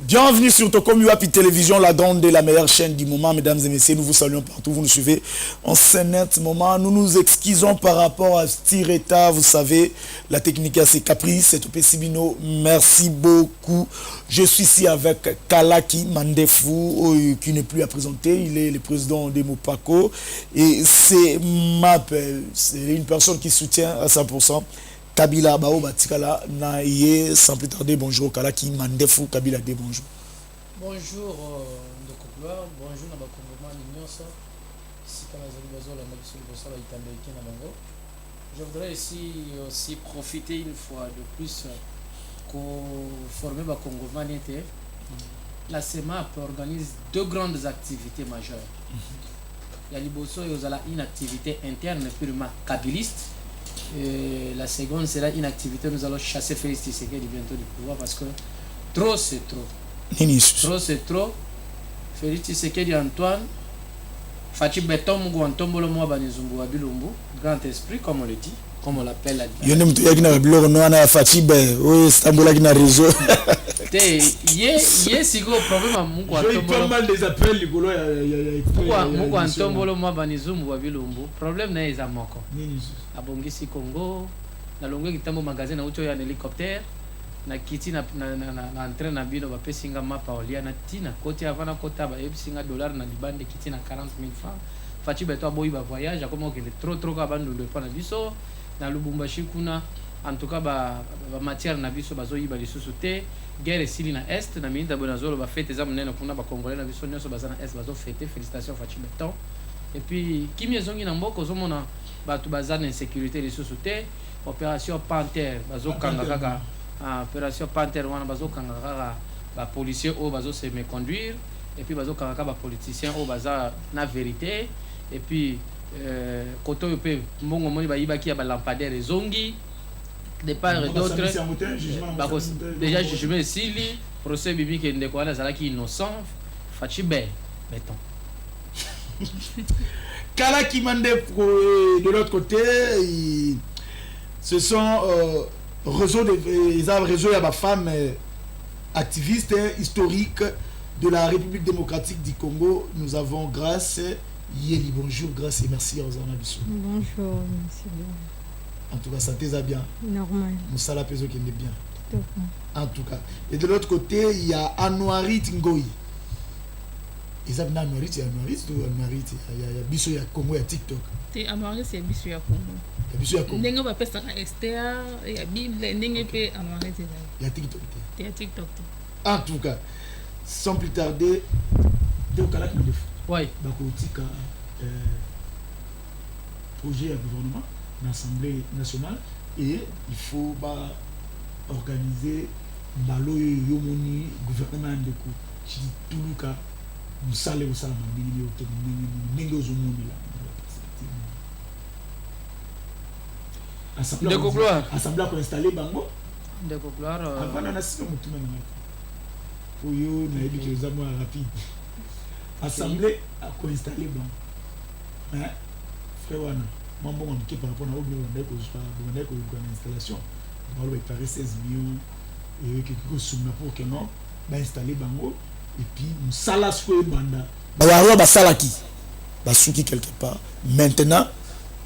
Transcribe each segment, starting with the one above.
Bienvenue sur Tokom Uapi Télévision, la grande et la meilleure chaîne du moment. Mesdames et messieurs, nous vous saluons partout, vous nous suivez en ce net moment. Nous nous excusons par rapport à Stireta, vous savez, la technique a ses caprices, c'est Topé Sibino. Merci beaucoup. Je suis ici avec Kalaki Mandefou, qui n'est plus à présenter. Il est le président de Mopako. Et c'est une personne qui soutient à 100%. Kabila Bao Batikala Naye, sans plus tarder, bonjour Kalaki Mandefou, Kabila de bonjour. Bonjour de Couloir, bonjour à Bakongoma Nignosa, ici Kanazali Bazola, Nabisul Bosola, Itambeiki Nabango. Je voudrais ici aussi profiter une fois de plus pour former Bakongoma Nete. La CEMAP organise deux grandes activités majeures. Il y a Liboso et Ozala une activité interne purement kabiliste. Et la seconde sera une activité, nous allons chasser Félix Tshisekedi bientôt du pouvoir parce que trop c'est trop. Trop c'est trop. Félix Tshisekedi Antoine, Fachi Beton Mugu Antombolo Mwaba Nizumbu Wabilumbu, grand esprit comme on le dit, comme on l'appelle la Yone mtu yakina bilo no ana Fachi be, oui Stambola kina réseau. Ye sigo problème à Mugu Antombolo. J'ai pas mal des appels ligolo ya Mugu Antombolo Mwaba Nizumbu Wabilumbu. Problème na eza moko. Abongisi Congo, na longue kitambo magasin na ucho ya hélicoptère. Na kiti na entraîne na bino ba pesinga mapa olia na tina côté avant na kota ba ebisinga dollar na libande kiti na 40 000 francs fachi beto boyi ba voyage comme que trop ka bando le pa na biso na Lubumbashi kuna en tout cas ba matière na biso bazoyi ba lisusu te guerre sili na est na minda bonazolo ba fête za munene kuna ba congolais na biso nyoso bazana est bazo fêter félicitations fachi beto et puis kimi ezongi na mboko zomona batu bazana insécurité lisusu te opération Panther bazo kanga kaka opération Panther wana bazo kanga ba policier au bazo se me conduire et puis bazo kanga ba politicien au baza na vérité et puis koto yope mbongo moni ba yibaki ya ba lampadaire ezongi de part et d'autre déjà jugement sili procès bibi ke ndeko wana zalaki innocent fachi be béton Kalaki Mandefou de l'autre côté, ce sont réseau à ma femme activiste historique de la République démocratique du Congo. Nous avons Grâce Yeli. Bonjour Grâce et merci Ozana Bissou. Bonjour, merci bien. En tout cas, ça t'est bien. Normal. Moussala Peso qui est bien. Tout à fait. En tout cas. Et de l'autre côté, il y a Anouarit Ngoyi. Ils ont Anouarit, il y a Anouarit, il y a Bissou, il y a Congo, il y a TikTok. Anouarit, c'est Bissou, il y a Congo. Ndenge ba pesa ka STA ya Bible ndenge pe Anouarit c'est ça. Il y a TikTok. Il y a TikTok. En tout cas, sans plus tarder, donc à la fin de oui. Bakotika projet à gouvernement, l'Assemblée nationale, et il faut organiser Balo Yomoni gouvernement de coup. Je dis tout le cas, vous salez au salam, de Couloir. Assemblée pour installer Bango. De Couloir. Avant, on a six mots tout le monde. Pour you, on a dit que les amours rapides. Assemblée pour installer Bango. Hein? Frère Wana, moi, je suis par rapport à l'installation. On va préparer 16 millions et quelque chose pour que non, installer Bango. Et puis, nous salas quoi banda. Bah, bah, salaki. Bah, souki quelque part. Maintenant,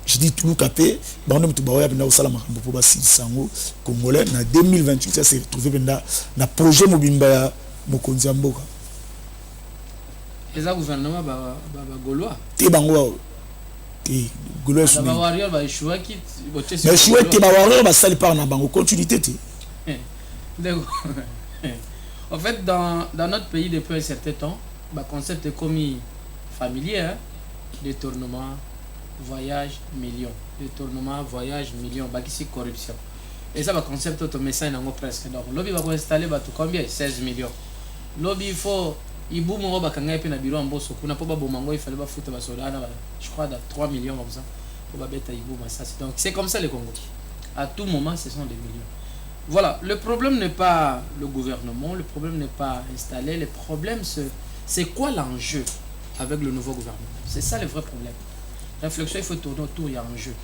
je dis tout le capé, bah, on a tout baoya benda au salama pour basi sango congolais. En 2028, ça s'est retrouvé benda na projet mobimba ya mokonzi mboka. Les gouvernement gaulois. Te bango. Te gaulois. Ba warrior ba choua qui. Mais choua te ba warrior ba sali par na bango continuité te. En fait, dans notre pays, depuis un certain temps, le concept est commis familier, hein? Détournement, voyage, millions. Détournement, voyage, millions, c'est corruption. Et ça, le concept automation est presque. Donc, lobby va installer tout combien? 16 millions. Lobby, il faut. Il boum, on va quand un bureau en bosse. On n'a pas de il fallait foutre je crois, 3 millions comme ça. On va mettre ça. Donc, c'est comme ça le Congo. À tout moment, ce sont des millions. Voilà, le problème n'est pas le gouvernement, le problème n'est pas installé, le problème c'est quoi l'enjeu avec le nouveau gouvernement. C'est ça le vrai problème. Réflexion, il faut tourner autour, il y a un enjeu.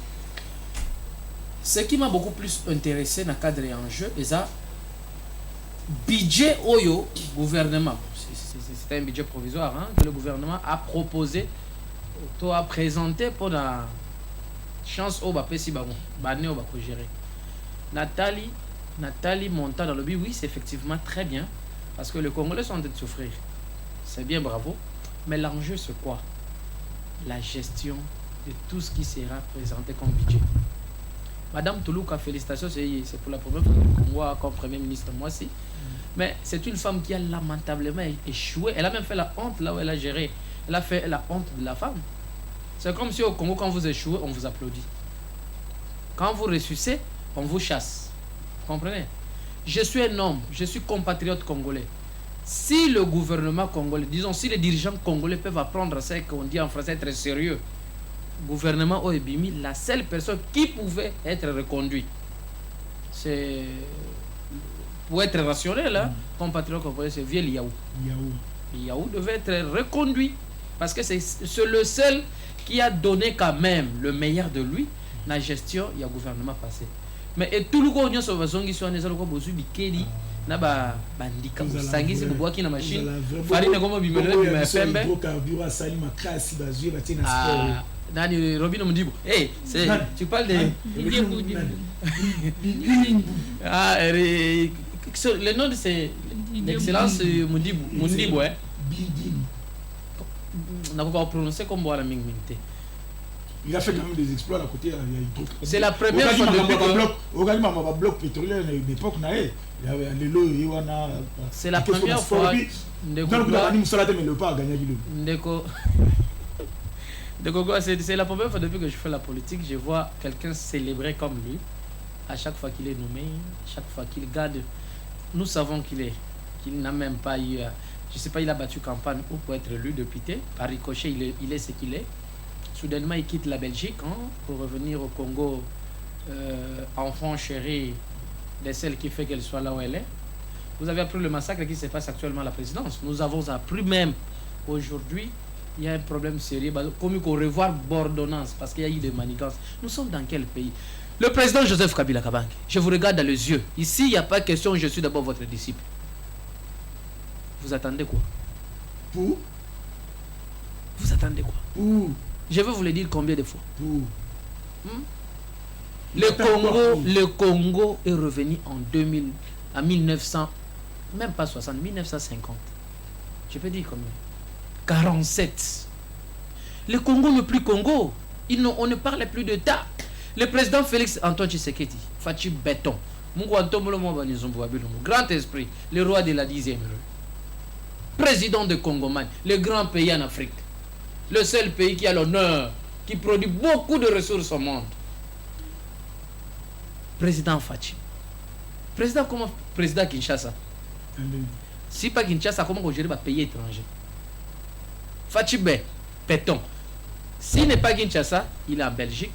Ce qui m'a beaucoup plus intéressé dans le cadre de l'enjeu, c'est ça, budget oyo gouvernement, c'est un budget provisoire hein, que le gouvernement a proposé, a présenté pour la chance au bapesi bango, bané au bako gérer. Nathalie monta dans le but, oui, c'est effectivement très bien parce que les Congolais sont en train de souffrir. C'est bien, bravo. Mais l'enjeu, c'est quoi? La gestion de tout ce qui sera présenté comme budget. Madame Toulouka, félicitations, c'est pour la première fois que le Congo a comme Premier ministre, moi aussi. Mais c'est une femme qui a lamentablement échoué. Elle a même fait la honte là où elle a géré. Elle a fait la honte de la femme. C'est comme si au Congo, quand vous échouez, on vous applaudit. Quand vous ressuscitez, on vous chasse. Vous comprenez? Je suis un homme, je suis compatriote congolais. Si le gouvernement congolais, disons, si les dirigeants congolais peuvent apprendre ce qu'on dit en français, être sérieux, gouvernement Oebimi, la seule personne qui pouvait être reconduite, c'est, pour être rationnel, hein, compatriote congolais, c'est vieux Liaou. Liaou devait être reconduit parce que c'est le seul qui a donné quand même le meilleur de lui dans la gestion du gouvernement passé. Mais et tout le monde qui sont les autres qui na ba bandika sangi se bobo ki na machine farine comme bimelo bima pembe nani Robino Mdibo c'est tu parles de le nom de c'est l'excellence Mdibo n'a pas prononcé comme voilà mingminte. Il a fait quand même des exploits à côté. C'est la première fois depuis que bloc pétrolier à l'époque c'est la première fois c'est la première fois depuis que je fais la politique, je vois quelqu'un célébrer comme lui à chaque fois qu'il est nommé, chaque fois qu'il garde. Nous savons qu'il n'a même pas eu, je sais pas, il a battu campagne ou pour être élu député. Par ricochet, il est ce qu'il est. Soudainement, il quitte la Belgique pour revenir au Congo, enfant chéri de celle qui fait qu'elle soit là où elle est. Vous avez appris le massacre qui se passe actuellement à la présidence. Nous avons appris même aujourd'hui, il y a un problème sérieux, comme il faut revoir l'ordonnance parce qu'il y a eu des manigances. Nous sommes dans quel pays? Le président Joseph Kabila Kabange, je vous regarde dans les yeux. Ici, il n'y a pas question, je suis d'abord votre disciple. Vous attendez quoi? Pour? Vous attendez quoi? Pour? Je vais vous le dire combien de fois. Le Congo est revenu en 1900, même pas 60, 1950. Je peux dire combien? 47. Le Congo n'est plus Congo. On ne parle plus de ça. Le président Félix Antoine Tshisekedi, Fachi Béton, grand esprit, le roi de la 10e rue, président de Congoman, le grand pays en Afrique. Le seul pays qui a l'honneur, qui produit beaucoup de ressources au monde. Président Fachi. Président comment? Président Kinshasa. Si pas Kinshasa, comment on gère les pays étrangers? Fachi Béton. S'il n'est pas Kinshasa, il est en Belgique,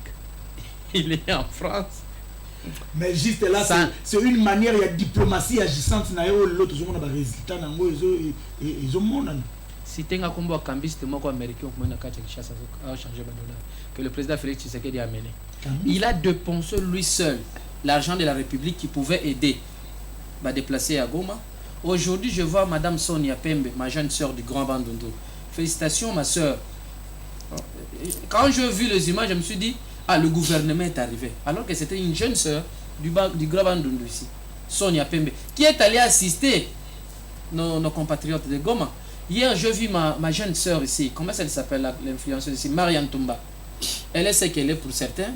il est en France. Mais juste là, c'est une manière, il y a diplomatie agissante, l'autre, ils ont des résultats, ils ont si tu as un combat cambiste, moi, américain, que le président Félix Tshisekedi a mené. Il a dépensé lui seul l'argent de la République qui pouvait aider à déplacer à Goma. Aujourd'hui, je vois Madame Sonia Pembe, ma jeune sœur du Grand Bandundu. Félicitations, ma sœur. Quand j'ai vu les images, je me suis dit, le gouvernement est arrivé. Alors que c'était une jeune sœur du Grand Bandundu ici, Sonia Pembe, qui est allée assister nos compatriotes de Goma. Hier, je vis ma jeune sœur ici. Comment elle s'appelle, l'influenceuse ici? Marianne Toumba. Elle est ce qu'elle est pour certains.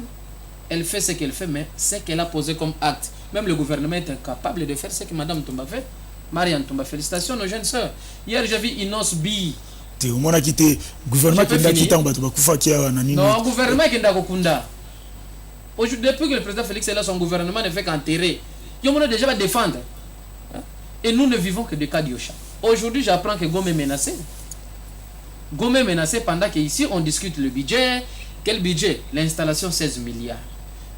Elle fait ce qu'elle fait, mais ce qu'elle a posé comme acte. Même le gouvernement est incapable de faire ce que Madame Toumba fait. Marianne Toumba, félicitations nos jeunes sœurs. Hier, j'ai vu Inos Bi. Au moins, le gouvernement qui a quitté non, le gouvernement qui a Kunda. Depuis que le président Félix est là, son gouvernement ne fait qu'enterrer. Il y a déjà à défendre. Et nous ne vivons que de cas d'Iocha. Aujourd'hui, j'apprends que Goma est menacé. Goma est menacé pendant qu'ici, on discute le budget. Quel budget? L'installation 16 milliards.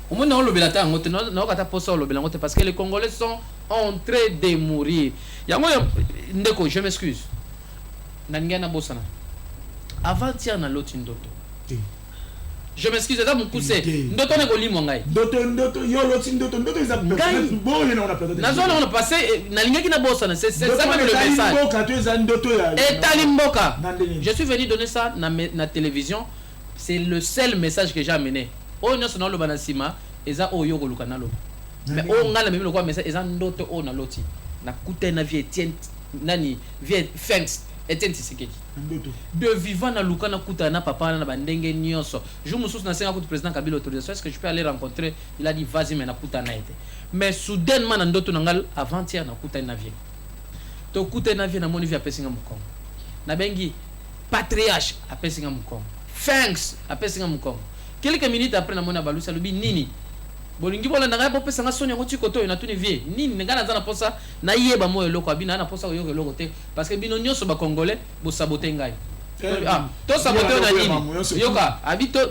Au moins, on le parce que les Congolais sont en train de mourir. Je m'excuse. Avant-hier, on a l'autre. Je m'excuse, ça mon cousin. Ndoto ne koli mongai. Ndoto yo loti ndoto ils a bon on a plateau. Na zone on a passé na linga ki na bossa c'est ça même le message. Et Talimboka. Je suis venu donner ça na télévision. C'est le seul message que j'ai amené. O nyoso na lo banasima eza o yo koluka na lo. Mais o ngala même le quoi message eza ndoto o na loti. Na kuta na vie Etienne nani vie Fence Etienne Tshisekedi. De vivant na luka na kuta na papa na bandenge nyonso. Je me souviens na senga ko président Kabila autorisation est-ce que je peux aller rencontrer il a dit vas-y mais na kuta na été. Mais soudainement na ndoto na ngal avant-hier na kuta na vie. To kuta na vie na moni vie apesinga mukongo. Na bengi patriarche apesinga mukongo. Thanks apesinga mukongo. Quelques minutes après na mona balusa lobi nini. Bolingi bola ndanga po pesa nga sonya ngoti koto ina tuni vie nini ngana za na posa na yeba moyo loko abina na posa yo loko te parce que bino nyonso ba congolais bo saboter ngai to saboter na nini yoka habito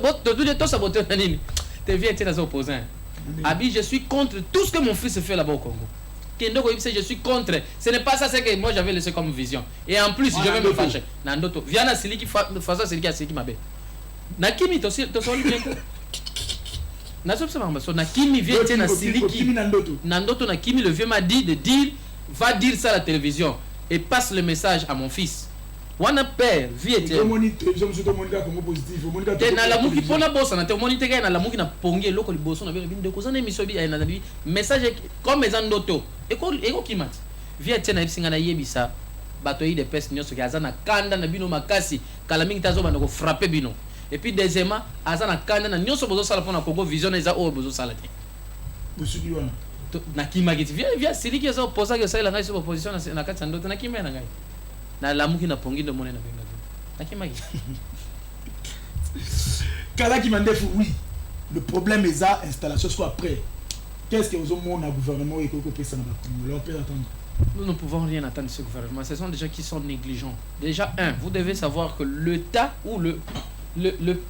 to saboter na nini te vie était dans opposant abi je suis contre tout ce que mon fils fait là-bas au Congo Kendo je suis contre ce n'est pas ça c'est que moi j'avais laissé comme vision et en plus je vais me fâcher na ndoto viana siliki faso siliki asiki mabe na kimi to soli bien na Kimi vient na siliki Nandoto na Kimi le vieux m'a dit de dire va dire ça à la télévision et passe le message à mon fils. Wana père vie était na la muki pona bossa na te monite ga na la muki na pongi loko liboso na bien de kozana émission bi na bi message comme mes ndoto eko kimat vie était na bisinga na yebisa bato yi de peste nyoso ki azana kanda na bino makasi kala mingi tazo bana ko frapper bino. Et puis deuxièmement azana kanda na nyoso bozo sala pona Congo vision eza o bozo sala te busudi wana na kimagiti via siliki eza oposa que ça la ngai sur opposition na kati ndoto na kimena na ngai na lamuki na pongi de mona na benga na kimagiti kala ki mandefu oui le problème est ça installation soit après qu'est-ce que vous au monde gouvernement et que pesa na ba Congo on peut attendre. Nous ne pouvons rien attendre de ce gouvernement. Ce sont des gens qui sont négligents. Déjà, vous devez savoir que l'État ou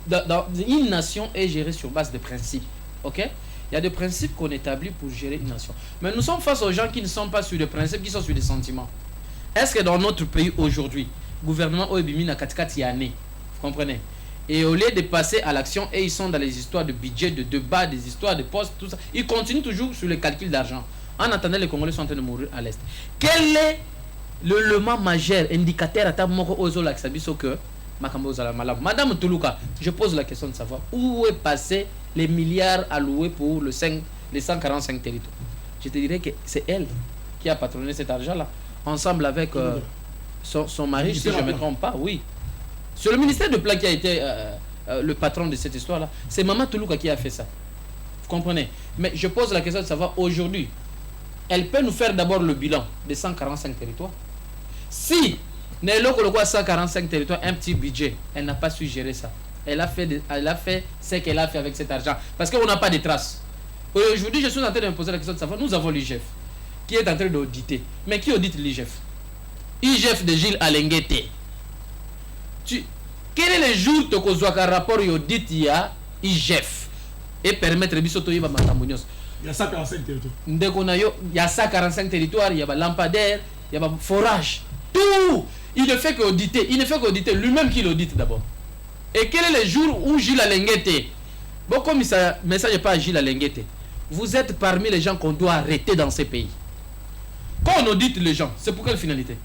dans une nation est gérée sur base de principes. Ok? Il y a des principes qu'on établit pour gérer une nation. Mais nous sommes face aux gens qui ne sont pas sur des principes, qui sont sur des sentiments. Est-ce que dans notre pays aujourd'hui, le gouvernement Oebimi n'a 4 années, vous comprenez? Et au lieu de passer à l'action, et ils sont dans les histoires de budget, de débat, des histoires de postes, tout ça, ils continuent toujours sur les calculs d'argent. En attendant, les Congolais sont en train de mourir à l'Est. Quel est l'élément majeur, indicateur à ta mort aux Olaxabiso que Madame Toulouka, je pose la question de savoir où est passé les milliards alloués pour les 145 territoires. Je te dirais que c'est elle qui a patronné cet argent-là, ensemble avec son mari, si je ne me trompe pas, oui. C'est le ministère de Plan qui a été le patron de cette histoire-là. C'est Maman Toulouka qui a fait ça. Vous comprenez? Mais je pose la question de savoir aujourd'hui, elle peut nous faire d'abord le bilan des 145 territoires. Si Nélo Kolokwa 145 territoires, un petit budget, elle n'a pas su gérer ça. Elle a fait ce qu'elle a fait avec cet argent. Parce qu'on n'a pas de traces. Aujourd'hui, je suis en train de me poser la question de savoir, nous avons l'IGF qui est en train d'auditer. Mais qui audite l'IGF? IGF de Gilles Alenguete. Quel est le jour que tu as un rapport et audite il y a IGF et permettre de bisoto yiba matambonios? Il y a 145 territoires. Il y a 145 territoires, il y a des lampadaires, il y a des forages. Tout. Il ne fait qu'auditer lui-même qui l'audite d'abord. Et quel est le jour où Gilles Alenguete? Bon, comme ça, message n'est pas à Gilles Alenguete. Vous êtes parmi les gens qu'on doit arrêter dans ces pays. Quand on audite les gens, c'est pour quelle finalité?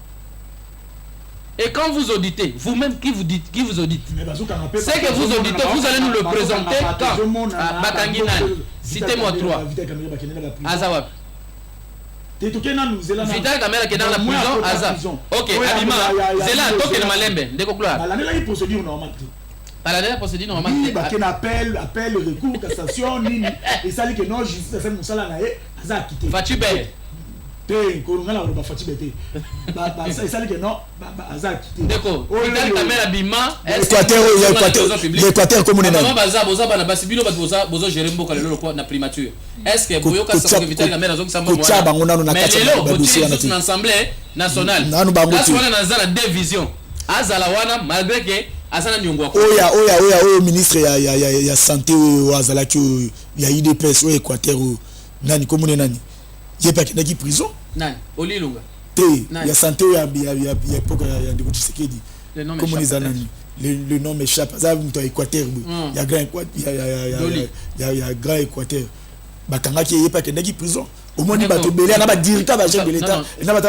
Et quand vous auditez, vous-même qui vous audite, c'est que vous auditez, vous allez nous le présenter quand Bakanginan, citez-moi 3. Azawab. Vital Kamera qui est dans la prison, Aza. Ok, Abima, c'est là, donc il malembe, de conclure. La procédure normale. À la dernière procédure normale. Oui, bah qu'il appelle, recours, cassation, nini. Et ça dit que non, justice, c'est mon salaire, Aza a quitté. Vas-tu belle? D'accord, l'Équateur comme on est là. Est-ce que vous avez Vital Kamera mais les l'Assemblée nationale la division Azalawana malgré que Azana Nyongwa ministre il y a santé au Azalaki il y a IDPS au Équateur nani comme on est nani il y a pas qui prison nani Olilunga il y a santé il y a époque il y a des Tshisekedi comme on est nani le nom m'échappe. Ça vous Équateur. Il y a grand Équateur, il y a grand Équateur. Bakanga qui est pas qui prison. Au moins il va te belé na ba directeur ba chef de l'état. Na ba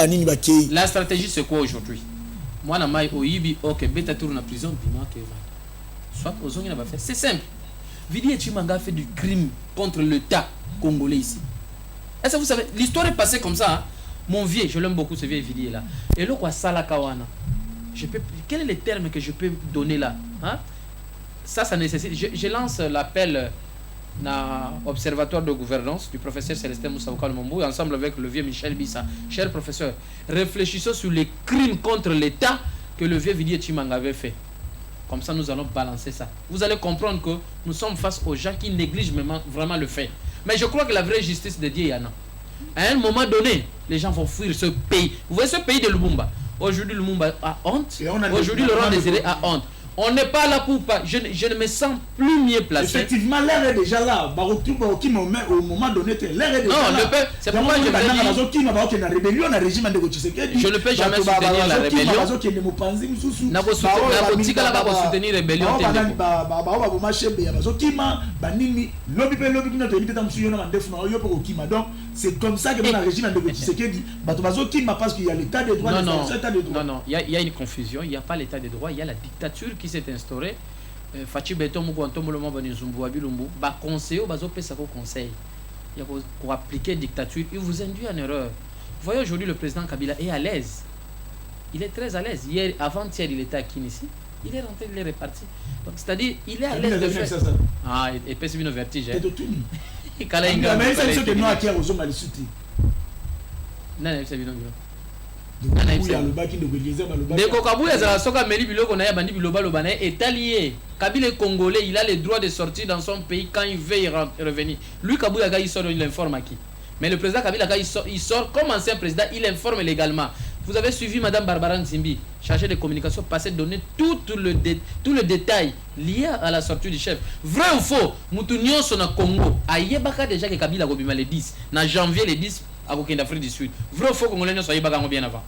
directeur. La stratégie c'est quoi aujourd'hui? Moi na mai oyibi OK beta tour na prison piment que va. Soit aux n'a pas fait. C'est simple. Vidi Chimanga fait du crime contre l'État congolais ici. Est-ce que vous savez, l'histoire est passée comme ça. Hein? Mon vieux, je l'aime beaucoup ce vieux Vidi là. Et là quoi Sala Kawana. Quel est le terme que je peux donner là? Hein? Ça nécessite. Je lance l'appel dans l'observatoire de gouvernance du professeur Célestin Moussawaka Lumumbu ensemble avec le vieux Michel Bissa. Cher professeur, réfléchissons sur les crimes contre l'État que le vieux Vidi Chimanga avait fait. Comme ça, nous allons balancer ça. Vous allez comprendre que nous sommes face aux gens qui négligent vraiment le fait. Mais je crois que la vraie justice de Dieu, il y en a. À un moment donné, les gens vont fuir ce pays. Vous voyez ce pays de Lumumba. Aujourd'hui, Lumumba a honte. Aujourd'hui, Laurent Désiré a honte. On n'est pas là pour pas. Je ne me sens plus mieux placé. Effectivement, l'air est déjà là. Au moment donné, l'air est déjà là. Non, c'est pourquoi je ne peux jamais soutenir la rébellion. Donc, c'est comme ça que le régime de Tshisekedi, parce qu'il y a l'état de droit. Non, il y a une confusion. Il n'y a pas l'état de droit, il y a la dictature qui s'est instaurée. Fachi Beton Moukanto Moloma Banizumbu Abilumbu, ba conseiller, bazo pesa ko conseil. Pour appliquer dictature, il vous induit en erreur. Vous voyez aujourd'hui le président Kabila est à l'aise. Il est très à l'aise. Hier, avant-hier, il était à Kinisi. Il est rentré, il est reparti. Donc, c'est-à-dire, il est à l'aise de faire. Ah, et puis c'est une vertige. Ndeko Kabuya za soka meli biloko na ya bandi biloba loba na étalien. Kabila est congolais, il a le droit de sortir dans son pays quand il veut y revenir. Lui Kabuya il sort, il informe à qui? Mais le président Kabila il sort comme ancien président, il informe légalement. Vous avez suivi Madame Barbara Nzimbi, chargée de communication, passer donner tout le détail lié à la sortie du chef. Vrai ou faux? Moutounion son Congo. Ayebaka déjà que Kabila gobima le 10. Na janvier le 10 à Afrique du Sud. Vrai ou faux Congolais ne soyez pas bien avant.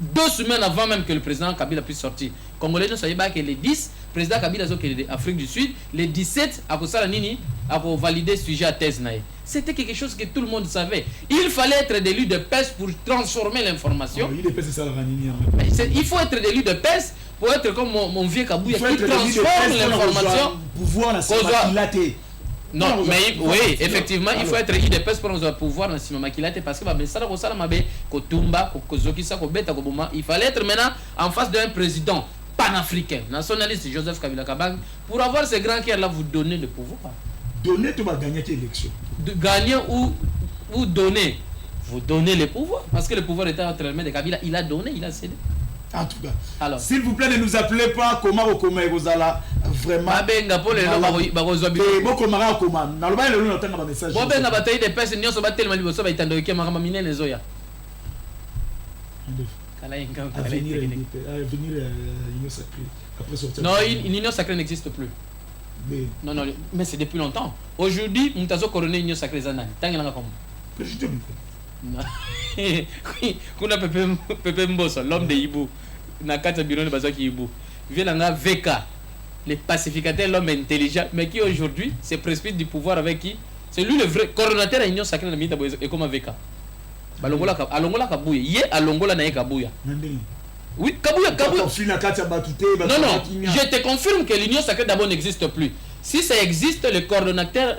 2 semaines avant même que le président Kabila puisse sortir. Congolais ne soyez pas que le 10, président Kabila est Afrique du Sud, le 17 à Kosala Nini à valider ce sujet à thèse. C'était quelque chose que tout le monde savait. Il fallait être d'élu de PES pour transformer l'information. Il faut être d'élu de PES pour être comme mon vieux Kabouya qui transforme l'information. Non, mais oui, effectivement, il faut être IDPS pour pouvoir dans ce maquillate parce que il fallait être maintenant en face d'un président panafricain, nationaliste Joseph Kabila Kabang, pour avoir ce grand cœur là, vous donner le pouvoir. Donner, tu vas gagner l'élection. Gagner ou donner. Vous donnez le pouvoir parce que le pouvoir était entre les mains de Kabila, il a donné, il a cédé. En tout cas, alors, s'il vous plaît, ne nous appelez pas comment Rozala vraiment. Babenga pour les barozobi. Bokomara Koma. Na loba le no tanga ba message. Bobenga bataille de peste nyoso ba tellement liboso ba itando ke mama minene zoya. Kala inga venir Union Sacrée après sortir. Non, une Union Sacrée n'existe plus. Non, mais c'est depuis longtemps. Aujourd'hui, mutazo coroner Union Sacrée zanani. Tangela comme. Président. Kuna Pepe Mboso, l'homme de Ibu, Nakata Biron Bazaki Ibu, vient là VK, les pacificateurs, l'homme intelligent, mais qui aujourd'hui se précipite du pouvoir avec qui? C'est lui le vrai coordonnateur de l'Union Sacrée de Mita et comme VK. Alongola Kabouya, yé Alongola Nae Kabouya. Oui, Kabouya. Non, je te confirme que l'Union Sacrée d'abord n'existe plus. Si ça existe, le coordonnateur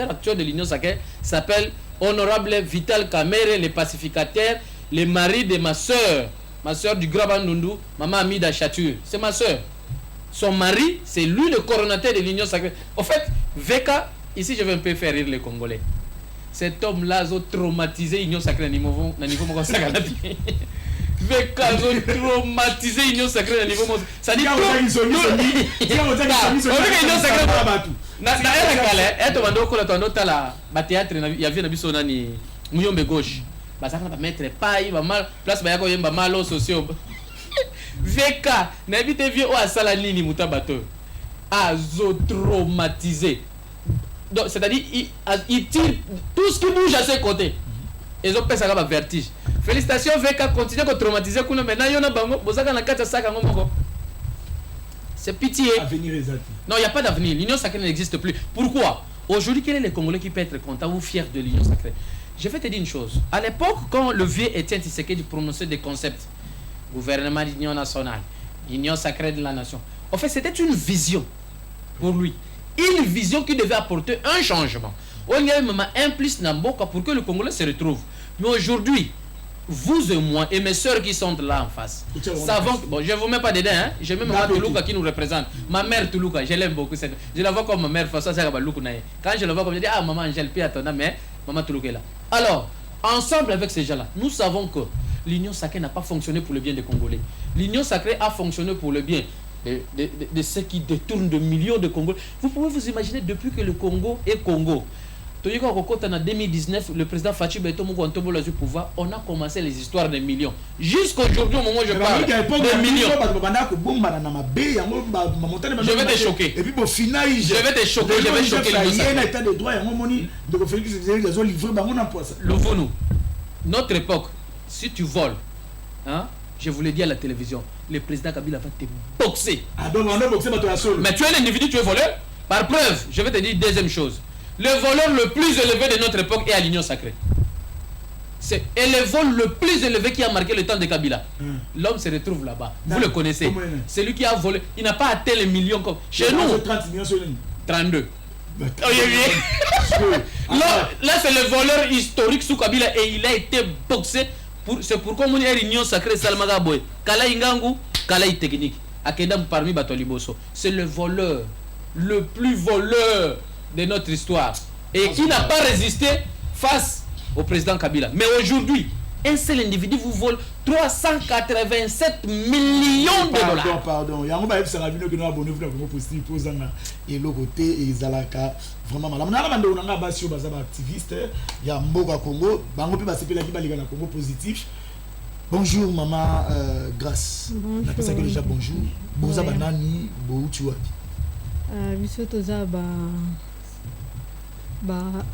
actuel de l'Union Sacrée s'appelle Honorable Vital Kamere, le pacificateur, le mari de ma soeur du Grand Bandundu, Maman Amida Chatur. C'est ma soeur. Son mari, c'est lui le coordonnateur de l'Union Sacrée. En fait, VK, ici je vais un peu faire rire les Congolais. Cet homme-là a traumatisé l'Union Sacrée dans le niveau VK a traumatisé l'Union Sacrée dans le niveau. Ça dit gauche. Mettre paille, place malo socio. VK, n'habite vieux au Salanini Mutabato. Azo traumatisé. Donc, c'est-à-dire, il tire tout ce qui bouge à ses côtés. ils ont pris un vertige. Félicitations, VK, continuez à traumatiser. Maintenant, il y a un bango, vous avez un 4 sacs à mon. C'est pitié. Non, il n'y a pas d'avenir. L'union sacrée n'existe plus. Pourquoi? Aujourd'hui, quel est le Congolais qui peut être content ou fier de l'union sacrée? Je vais te dire une chose. À l'époque, quand le vieux Étienne Tshisekedi prononçait des concepts, gouvernement d'union nationale, union sacrée de la nation, en fait, c'était une vision pour lui. Une vision qui devait apporter un changement. On y a même un plus Namboka pour que le Congolais se retrouve. Mais aujourd'hui, vous et moi et mes soeurs qui sont là en face, savons que, bon, je ne vous mets pas dedans, hein, j'ai même ma Toulouka qui nous représente. Ma mère Toulouka, je l'aime beaucoup. Je la vois comme ma mère, quand je la vois comme je dis, ah maman Angèle, puis attends, mais maman Toulouka est là. Alors, ensemble avec ces gens-là, nous savons que l'union sacrée n'a pas fonctionné pour le bien des Congolais. L'union sacrée a fonctionné pour le bien de ceux qui détournent de millions de Congolais. Vous pouvez vous imaginer, depuis que le Congo est Congo, en 2019, le président Fachi Beto Mouko Antobo a du pouvoir, on a commencé les histoires de millions. Jusqu'aujourd'hui, au moment où je parle, des millions. Je vais te choquer. Et puis au final, je vais te choquer. Je vais choquer les notre époque, si tu voles, hein, je vous l'ai dit à la télévision, le président Kabila va te boxer. Ah donc on a boxé par solo. Mais tu es l'individu, tu es voleur. Par preuve, je vais te dire deuxième chose. Le voleur le plus élevé de notre époque est à l'union sacrée. C'est le vol le plus élevé qui a marqué le temps de Kabila. L'homme se retrouve là-bas. Vous le connaissez. C'est lui qui a volé. Il n'a pas atteint les millions comme chez nous. 30 millions 32. Là, c'est le voleur historique sous Kabila et il a été boxé. C'est pourquoi mon union sacrée Salmaga Boy. Kala Ingangu, Kala technique. Akedam parmi Batoliboso. C'est le voleur, le plus voleur de notre histoire et qui n'a pas résisté face au président Kabila. Mais aujourd'hui, un seul individu vous vole 387 millions de dollars. Pardon. Il y a un peu de que nous abonnés vous positif pour et le côté et Zalaka vraiment mal. On a un basio bazaba activiste. Il y a Mboga Congo. Bango pe basepe la kiba na Congo positif. Bonjour maman Grâce. Bonjour. On appelle déjà bonjour. Boza banani bo uchiwa. Biso toza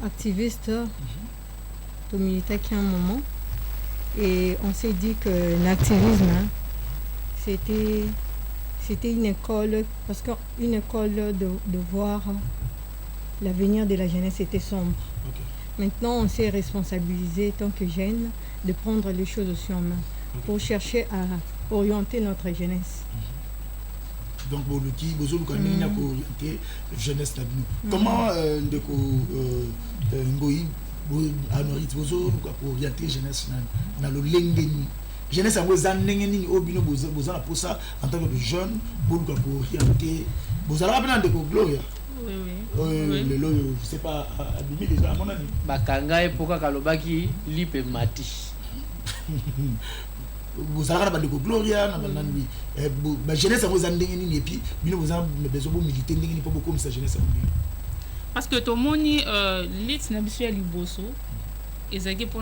activiste, to militer qui a un moment et on s'est dit que l'activisme c'était une école, parce qu'une école de voir l'avenir de la jeunesse était sombre. Maintenant on s'est responsabilisé tant que jeunes de prendre les choses aussi en main pour chercher à orienter notre jeunesse. Donc pour le qui besoin de orienter jeunesse la vie. Comment ndeko ngoi anorit besoin pour orienter jeunesse na lo lengeni jeunesse ngo zanengeni obino besoin la pour ça en tant que jeune pour orienter besoin la bana ndeko Gloria. Oui. Je sais pas abimi déjà à mon avis. Bakanga et pourquoi kalobaki lipe mati. Vous avez la Gloria, la jeunesse a besoin de et puis nous avons besoin de militer pour beaucoup de jeunesse. Parce que tout le monde lit n'a pas liboso et ça qui pour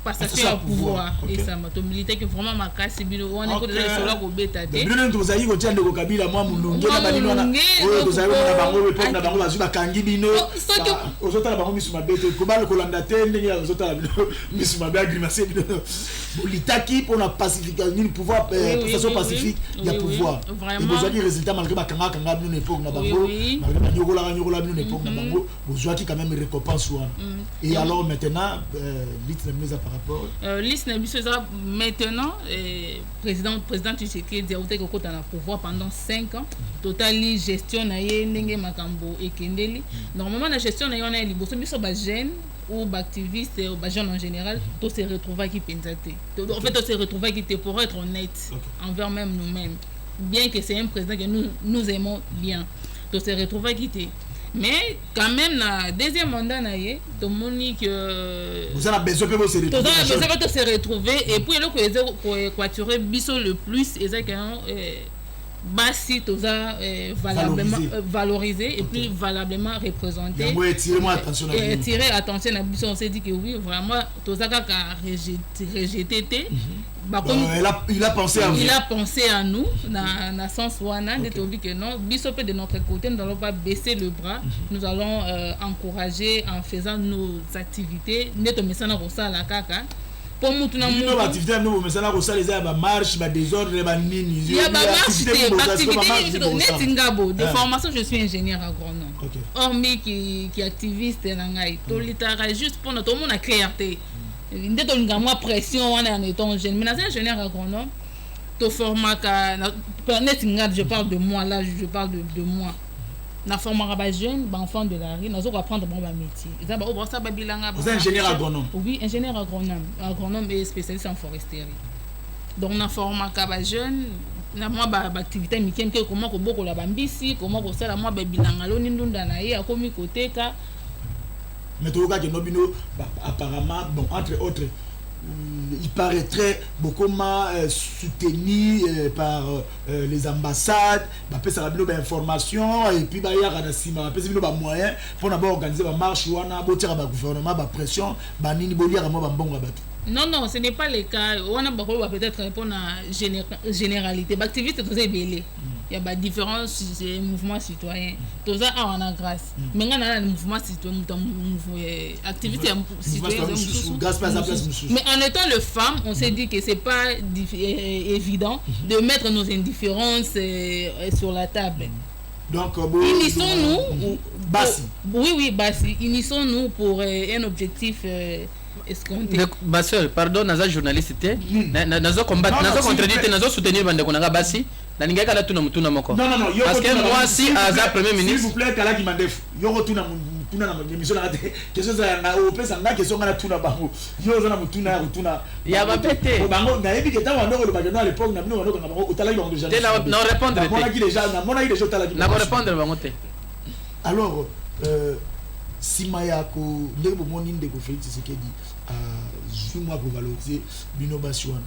passation au pouvoir et ça m'a milité que vraiment ma casse bilo on est déjà sur la gobeta té. Nous nous allons au tchande ko Kabila moi mulunge na balino na nous allons na bango pe na bango bazula kangi bino. Aux autres la bango misuma bete ko bal ko landa té ndenge aux autres la misuma ba grimacer bino. Litaki pour la pacification du pouvoir façon pacifique il y a pouvoir. Et besoin de résultats malgré ba kanga kanga bino époque na bango malgré ba nyogola bino époque na bango besoin qui quand même récompense ou et alors maintenant par rapport maintenant président Tshisekedi a été au pouvoir pendant 5 ans totali gestion na ye ndenge makambo ekendeli normalement la gestion na yo na liboso biso ba jeune ou ba activiste ou ba jeune en général tout se retrouver qui pensate en fait tout se retrouver qui pour être honnête envers même nous-mêmes bien que c'est un président que nous aimons bien tout se retrouver qui mais quand même na deuxième mandat na ye to moni que vous avez besoin de se retrouver et puis le ko équaturer biso le plus exactement basi toza valablement valorisé et puis valablement représenté. Tirer attention à biso, on s'est dit que oui vraiment toza kaka rejeté. Il a pensé à nous. Il a pensé à nous dans sens wana de tobi que non biso pe de notre côté nous n'allons pas baisser le bras. Nous allons encourager en faisant nos activités neto mesana ko sala kaka. Pour nous tout nos activités nous mais ça là ko ça les ba marche ba désordre ba nini il y a ba marche activité netingabo de formation je suis ingénieur agronome hormis qui activiste na ngai to litara juste pour notre monde a clarté ndeto ngamo pression wana en étant jeune mais dans ingénieur agronome to formaka netingab je parle de moi là je parle de moi na formera ba jeune ba enfant de la rue nazo apprendre bon ba métier ça ba o ça ba bilanga vous êtes ingénieur agronome oui ingénieur agronome et spécialiste en foresterie donc na formaka ba jeune na moi ba activité mikemke comment ko boko la bambisi comment ko sala moi ba bilanga lo ndunda na ye akomi côté ka mais to ka ke nobino apparemment bon entre autres il paraîtrait beaucoup soutenu par les ambassades après ça va information et puis bah il y a des moyens pour d'abord organiser la marche ou on a beau tirer le gouvernement ba pression ba nini bolier moi ba bon rabato. Non, ce n'est pas le cas. On a peut-être répondre à généralité. L'activité est très belle. Il y a différents mouvements citoyens. Tout ça en a grâce. Mais on a un mouvement citoyen, activité citoyenne. Mais en étant le femme, on s'est dit que c'est pas évident de mettre nos indifférences sur la table. Donc, unissons-nous. Bassi. Oui, Bassi. Unissons-nous pour un objectif. Bassel, pardon, naza journaliste nazo combattre, nazo contredire, nazo soutenir bande konanga basi. Na ninga kala tuna mutuna moko. Non, parce que moi si Aza premier ministre. S'il vous plaît, kala ki mandef. Yoko tuna na émission na te. Question za na o pesa nga question na tuna bango. Yo za na mutuna rutuna. Ya ba pété. Bango na yebi ke ta wando le bagano à l'époque na bino wando ka bango otala ki bango déjà. Non répondre. Na mona ki déjà otala ki. Na répondre bango te. Alors Simayako ndeko moni ndeko Félix Tshisekedi moi pour valoriser bino basiwana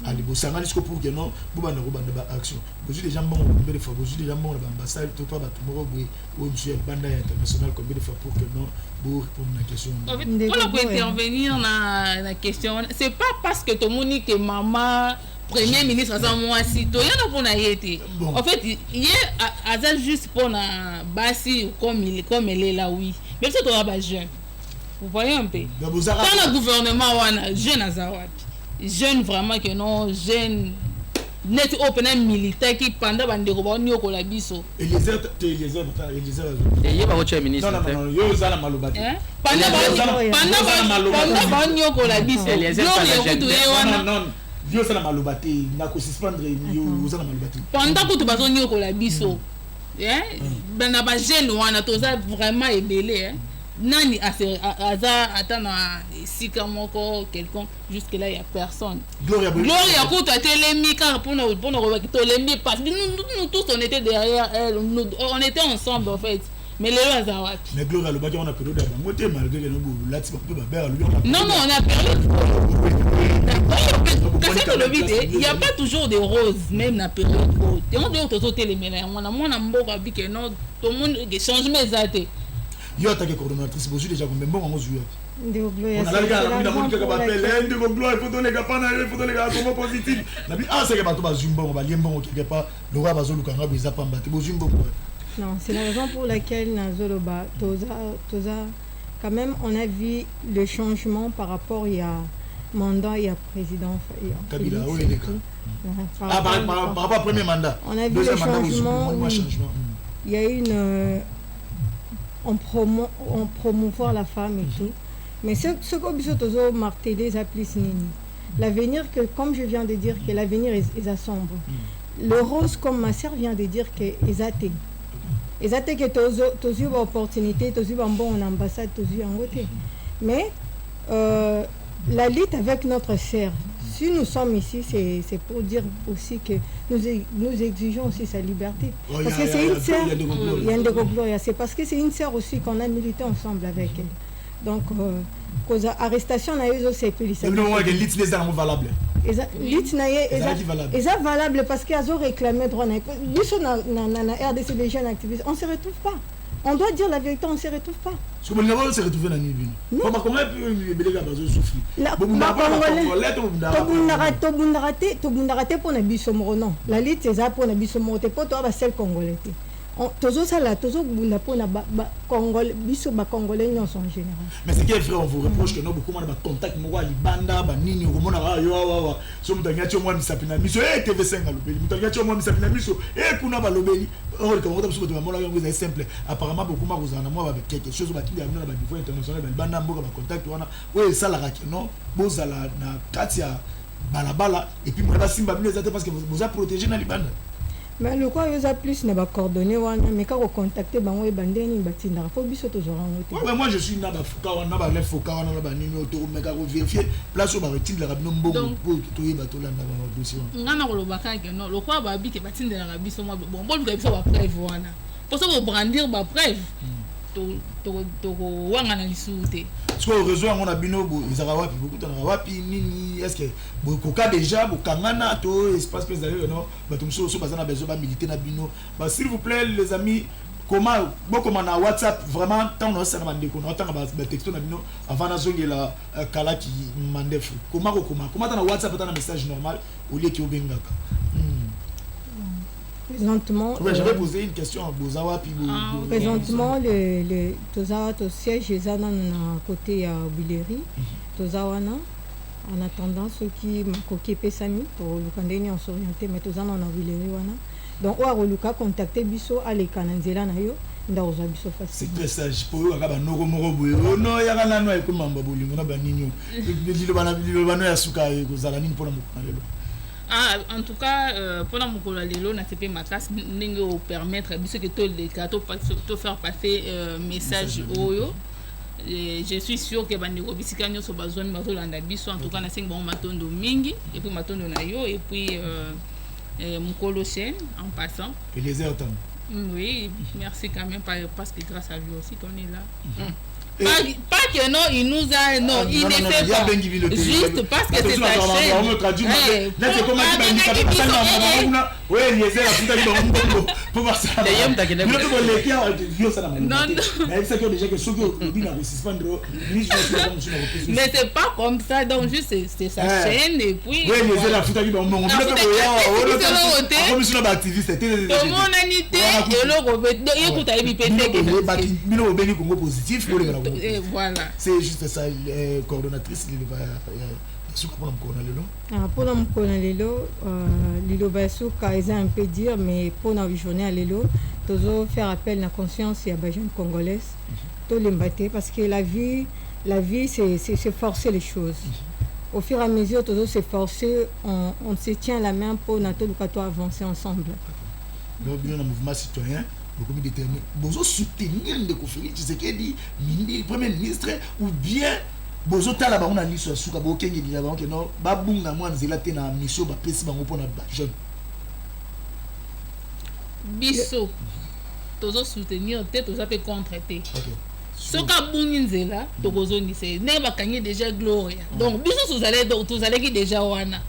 ali bosanga lisiko pour que non bobanda ba action bozu les gens bon combien de fois bozu les gens bon l'ambassade tout pas tout moko boy au monsieur banda international combien de fois pour que non pour répondre à la question on peut intervenir dans la question c'est pas parce que tout le monde que maman premier ministre à moi citoyen pour na yété en fait il est à juste pour na basi comme elle est là oui même si tu es jeune vous voyez un peu dans le gouvernement wana jeune azawapi jeune vraiment que non jeune net open militaire qui pendant bande ko ba nyoko la biso Eliezer et ba woche ministre non yo za na malobati pendant ba nyoko la biso Eliezer non yo za na malobati na ko suspendre yo za na malobati pendant que tu ba nyoko la biso ben na ba jeune wana toza vraiment ébélé nani aza atana sika moko quelqu'un jusque là il y a personne gloria ko telemi car pour nous to lemi parce que nous tous on était derrière elle on était ensemble en fait mais les azawati mais gloria le baki on a période à monter malgré que nous là tu peux pas faire non on a période il y a pas toujours des roses même na période haute on doit tous télémé là on a mboka bi que non tout le monde changement exact yo attaqué coordonnatrice bozu déjà comme bon on joue Ndeko Gloria on a la Monica Kabapele Ndeko Gloria il faut donner gapana il faut donner gapana positif na bi c'est que bato bazumba on va liembo quelque part le roi bazo lukanga beza pamba te bozumbo non c'est la raison pour laquelle Nazoloba toza quand même on a vu le changement par rapport il y a mandat il y a président Kabila oui les cas par rapport au premier mandat on a vu le changement il y a une on promouvoir la femme et tout. Mais ce que nous avons martelé, l'avenir, que comme je viens de dire, que l'avenir est sombre. Le rose, comme ma sœur vient de dire, que est athée. Est athée que tu as eu une opportunité, tu as eu un bon ambassade, tu as eu un côté. Mais la lutte avec notre sœur, si nous sommes ici, c'est pour dire aussi que nous exigeons aussi sa liberté. Parce que c'est une sœur, il y a Ndeko Gloria, c'est parce que c'est une sœur aussi qu'on a milité ensemble avec elle. Donc, cause arrestation, on a eu aussi plus. Mais non, il y a valable. lit na ye eza valable parce que azo réclamer droit na biso na RDC des jeunes activistes on se retrouve pas. On doit dire la vérité, on ne se retrouve pas. Parce que on se retrouve dans le Nibino. Comment peut souffrir? Pour Nabiso Morono. La lutte, c'est ça pour Nabiso Morote, pour toi, celle congolais. Toujours ça là, toujours pour Congolais, biso Congolais en général. Mais c'est que frère, on vous reproche que nous beaucoup de contact, nous voyons Libanda, Banini, Romona, yo, sommes dans Gatio moi Misapina Miso, TV5 à l'obéli, nous Gatio moi Misapina Miso, Kuna Balobeli. Oh, comment on peut vous est simple. Apparemment, beaucoup de gens ont quelque chose qui a amené à niveau international, Banda Mboka, contact, oui, ça la raquette, non, Bozala, Katia, Balabala, et puis moi, Simba, parce que vous avez protégé dans Libanda. Mais le quoi ils a plus n'a pas coordonné mais quand on contacter bango et bandeni batinda faut biso toujours en ouais moi je suis na ba fuka wana ba le fuka wana ba nini auto mais quand vérifier place au batinda la bino mbongo pour to yeba to la na ba dossier ngana ko lobaka ke non le quoi ba bi ke batinda la biso moi bon bon biso ba preuve wana pour ça ko brandir ba preuve to wanga na lisute parce que réseau on a bino izaka wapi beaucoup tana wapi nini est-ce que bokoka déjà bokangana to espace président non batumso so bazana besoin ba militer na bino bah s'il vous plaît les amis comment na WhatsApp vraiment tant on ça na bandeko na tant ba texto na bino avant na zongela kala ki mandefu comment na WhatsApp tant na message normal au lieu ki obengaka. Présentement, ouais, j'avais posé une question à Bozawa puis présentement le Tozawa to siège est dans côté à Bileri Tozawana en attendant ceux qui m'occupent pesami pour le candidat on s'orienter mais Tozawa na Bileri wana donc ou a contacter biso à les kananzela na yo ndaoza biso facile. C'est très sage pour eux akaba noko moko boye no ya kana no ko mamba bolingo na baninyo lilo bana ya suka ko zala nini pona mokalelo. Ah, en tout cas, pendant mon collalelo, n'a pas ma classe, n'engo permettre biso que tous les gâteaux to faire passer message oyo. Je suis sûr que bandi ko bisika nyoso bazone bazolanda biso en tout cas na 5 bon matondo mingi et puis matondo na yo et puis mon colossien en passant. Et les heures oui, merci quand même parce que grâce à lui aussi qu'on est là. Pas que non, il nous a non, il ne fait pas juste parce que c'est ta chaîne. On me traduit mais c'est comment tu m'as dit ça ça oui, il est là pour voir ça. D'ailleurs, t'as qu'à mais c'est que déjà que ceux qui n'ont suspendre mais c'est pas comme ça donc juste c'est sa chaîne et puis oui, il est là futa qui on comme activiste tout le monde anité et le écoute à bino Congo positif voilà c'est juste ça coordonnatrice il va pour nous Lilo Basuka est un peu dire mais pour notre journée à Lilo toujours faire appel à la conscience et à la jeune congolaise tout l'embattre parce que la vie c'est forcer les choses au fur et à mesure toujours c'est forcer on se tient la main pour notre tout avancer ensemble. Donc bien un mouvement citoyen beaucoup déterminé besoin soutenir les conflits tu sais qu'il dit premier ministre ou bien bozo tala ba on a liso suka bo kengi dila ba no ba bunga mwa nzela te na mission ba pesi bango pona ba jeune biso tozo soutenir te tozo pe contre te soka bungi nzela tokozo ni se ne ba kanye déjà gloria donc biso tous allez qui déjà wana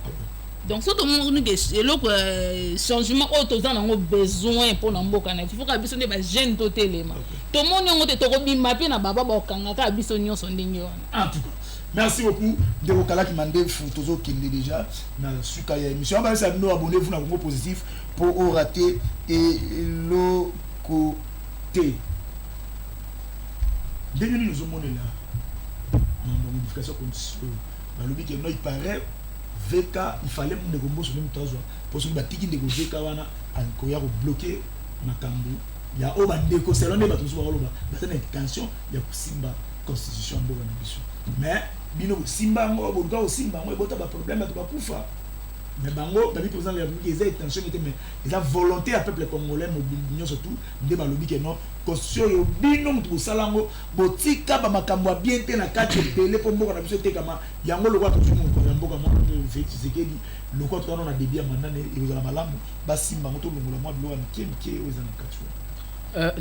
donc surtout monde que le changement auto za nango besoin pour na mboka na il faut ka biso ne ba jeune totelema to monde ngote to ko bima pe na baba ba kanga ka biso nyonso ndenge wana. En tout cas merci beaucoup de Okala qui m'a toujours qu'il est déjà dans suka ya émission ba ça nous abonnez-vous na Congo positif pour rater et le côté dès nous sommes là dans modification condition dans le but que il paraît VK il fallait mon de sur même temps pour ceux qui batiki de VK wana ankoya bloquer makambu ya o bandeko selon les bateaux sur loba batana intention ya kusimba constitution mboka na biso mais bino simba ngo boka simba ngo bota ba problème to ba kufa mais bango babi président la République ils intention était mais ils a volonté à peuple congolais mobilisation surtout de ba lobi que non constitution yo bino mutu salango botika ba makambo bien te na kati pele po mboka na biso te kama yango lokwa to tumu ko mboka mo c'est que lokwa to na débia mandane et vous ala malamu ba simba ngo to longola mo bilo wa mike aux en kati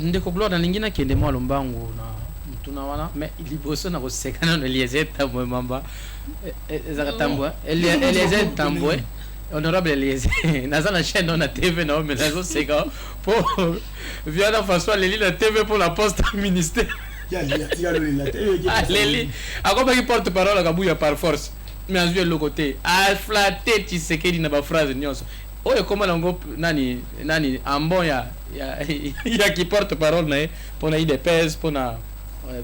ndeko gloire na ningina kende mwa lombango na tunawana mais liboso na kosekana na Eliezer Tambwe mamba ezaka Tambwe Eliezer Tambwe honorable Eliezer naza na chaîne na TV na mais nazo seka pour Viana François Leli la TV pour la poste ministère Leli akoba qui porte parole kabuya par force mais azue le côté a flatter Tshisekedi na ba phrase nyonso oyo koma lango nani ambon ya qui porte parole na pour na IDPS pour na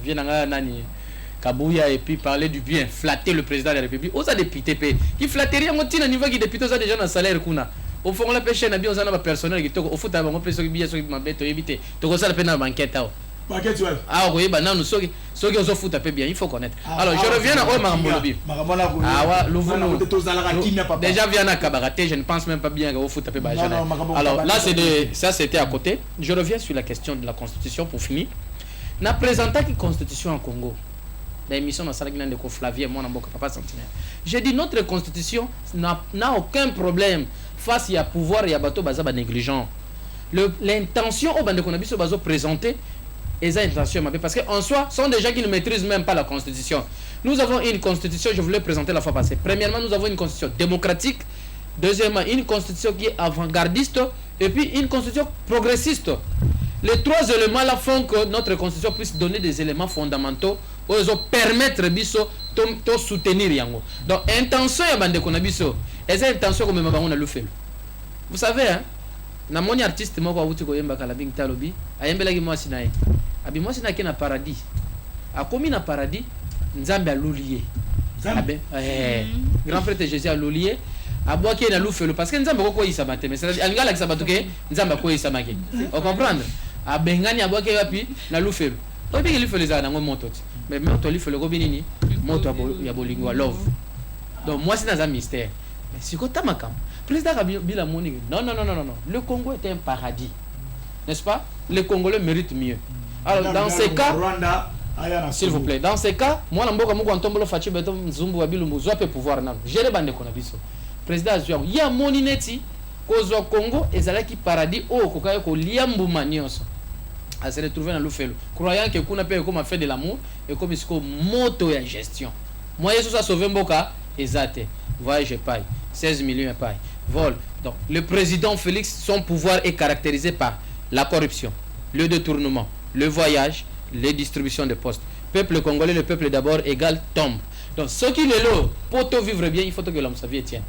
viens nani Kabuya et puis parler du bien, flatter le président de la République. Aux députés qui flatterie mon tina niveau qui député aux déjà dans salaire kuna. Au fond la pêche na bien aux ana personnel qui au foot avant peso qui bien so qui m'embête éviter. To ko ça la peine na banquette ah. Banquette ouais. Ah oui bah non so qui au foot taper bien, il faut connaître. Alors je reviens à Maramolobi. Ah ouais, l'ouvre déjà vient à Kabaraté, je ne pense même pas bien au foot taper bah. Alors là ça c'était à côté. Je reviens sur la question de la constitution pour finir. Na présenté qui constitution en Congo. L'émission dans salle de Flavien moi na papa centenaire. J'ai dit notre constitution n'a aucun problème face à pouvoir et à bateau bazaba négligent. L'intention au bande qu'on a biso bazo présenter les intentions parce que en soi sont des gens qui ne maîtrisent même pas la constitution. Nous avons une constitution, je voulais présenter la fois passée. Premièrement, nous avons une constitution démocratique. Deuxièmement, une constitution qui est avant-gardiste et puis une constitution progressiste. Les trois éléments là font que notre constitution puisse donner des éléments fondamentaux pour permettre biso to soutenir yango. Donc intention ya bande kona biso, eza intention comme mabango na lufelo. Vous savez hein, na moni artiste moko awuti ko yemba kala bing talobi, ayembela ki mwasi nae. Abi mwasi na na paradis. Akomi na paradis, nzambe alulié. Nzambe grand prêtre Jésus alulié. Aboaki na lufelo parce que nzambe ko yisa bate mais c'est alingala ki sabatuke nzambe ko yisa make. On comprendre? Abengani aboaki wapi na lufelo. Obi ki lufelo za na moto. Mais moto lufelo ko binini moto ya bolingo love. Donc moi c'est dans un mystère. Mais si ko tamakam. Président Kabila Moni. Non. Le Congo est un paradis. N'est-ce pas? Les Congolais méritent mieux. Alors dans ces cas s'il vous plaît, dans ces cas, moi namboka moko antombolo fachi beto mzumbu wa bilumbu zo pe pouvoir nan. Géré bande kona biso. Président Azua, il y a moni neti kozo Congo ezalaki paradis o kokaya ko liambu manioso. À se retrouver dans l'oufelo. Croyant que kuna pe comme fait de l'amour et comme isko moto ya gestion. Moi yeso ça sauver mboka ezate. Voyage je paye 16 millions paye. Vol. Donc le président Félix, son pouvoir est caractérisé par la corruption, le détournement, le voyage, les distributions de postes. Peuple congolais, le peuple d'abord égal tombe. Donc ce qui est là pour tout vivre bien, il faut que l'homme sa vie tienne.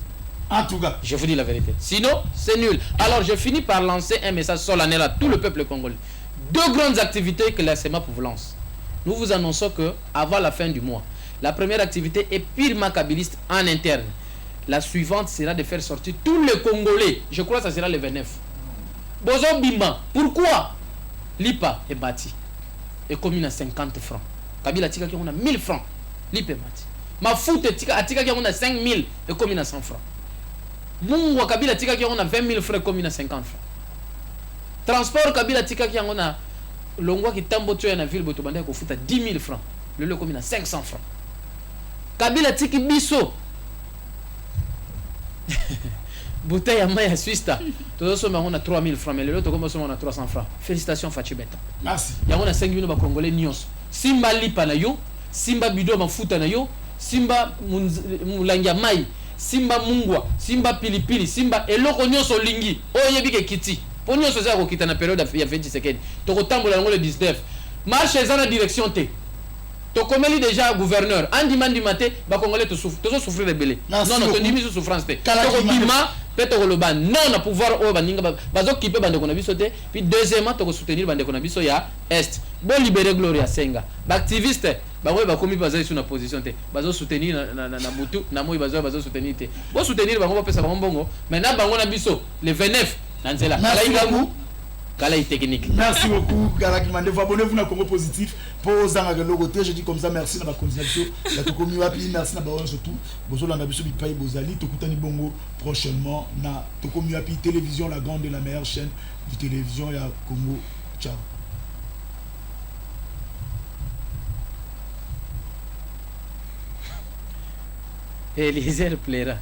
En tout cas, je vous dis la vérité. Sinon, c'est nul. Alors je finis par lancer un message solennel à tout le peuple congolais. Deux grandes activités que la SEMAP vous lance. Nous vous annonçons que avant la fin du mois, la première activité est purement kabiliste en interne. La suivante sera de faire sortir tous les Congolais. Je crois que ça sera le 29. Bozo Bimba. Pourquoi? L'IPA est bâti. Et commune à 50 francs. Kabila Tika qui on a 1000 francs. L'IPA est bâti. Ma foute Tika qui on a 5000 et commune à 100 francs. Mungwa Kabila Tika qui on a 20 000 francs et commune à 50 francs. Transport Kabila Tika qui on a Longwa qui tambo tu en a ville Botobanda qui fout à 10 000 francs. Le commune à 500 francs. Kabila Tika Bisso. Bouteille à maille à Suisse. Tout ça, on a 3 000 francs. Mais l'autre, on a 300 francs. Félicitations, Fatibeta. Merci. Il y a 5 millions de Congolais. Simba Lipa na yo, Simba Bido Mafuta na yo, Simba Mulanga Mai, Simba Mungwa, Simba Pilipili, Simba Eloko Nyoso Lingi. Oh, yebike Kiti. Pour nous, c'est ça qui est en période il y a 20 secondes. Tu as le 19. Marche dans la direction T. Tu as déjà gouverneur. En dimanche du matin, les Congolais souffrent de belé. Non, tu dis que souffrance. Tu as le ban. Non, on a pouvoir au baninga. Bazo qui peut bande konabiso te. Puis deuxièmement, tu as soutenir bande konabiso ya est. Bon libérer Gloria Senga. Activiste. Bah ouais, bah comme basé sur une position te. Bazo soutenir na butu, na moi bazo soutenir te. Bon soutenir ba on va passer ba bongo. Maintenant ba on a biso le 29. Nanzela. Kalaï technique. Merci beaucoup, Galaki Mandeva. Abonnez-vous à Congo Positif. Pour Zanga Logoté, je dis comme ça, merci dans la continuation. La Tokomi Wapi, merci dans la surtout. Bonjour, la Nabiso Bipaï Bozali, Tokutani Bongo, prochainement, na Tokomi Wapi Télévision, la grande et la meilleure chaîne de télévision, il y a Congo. Ciao. Eliezer plaira.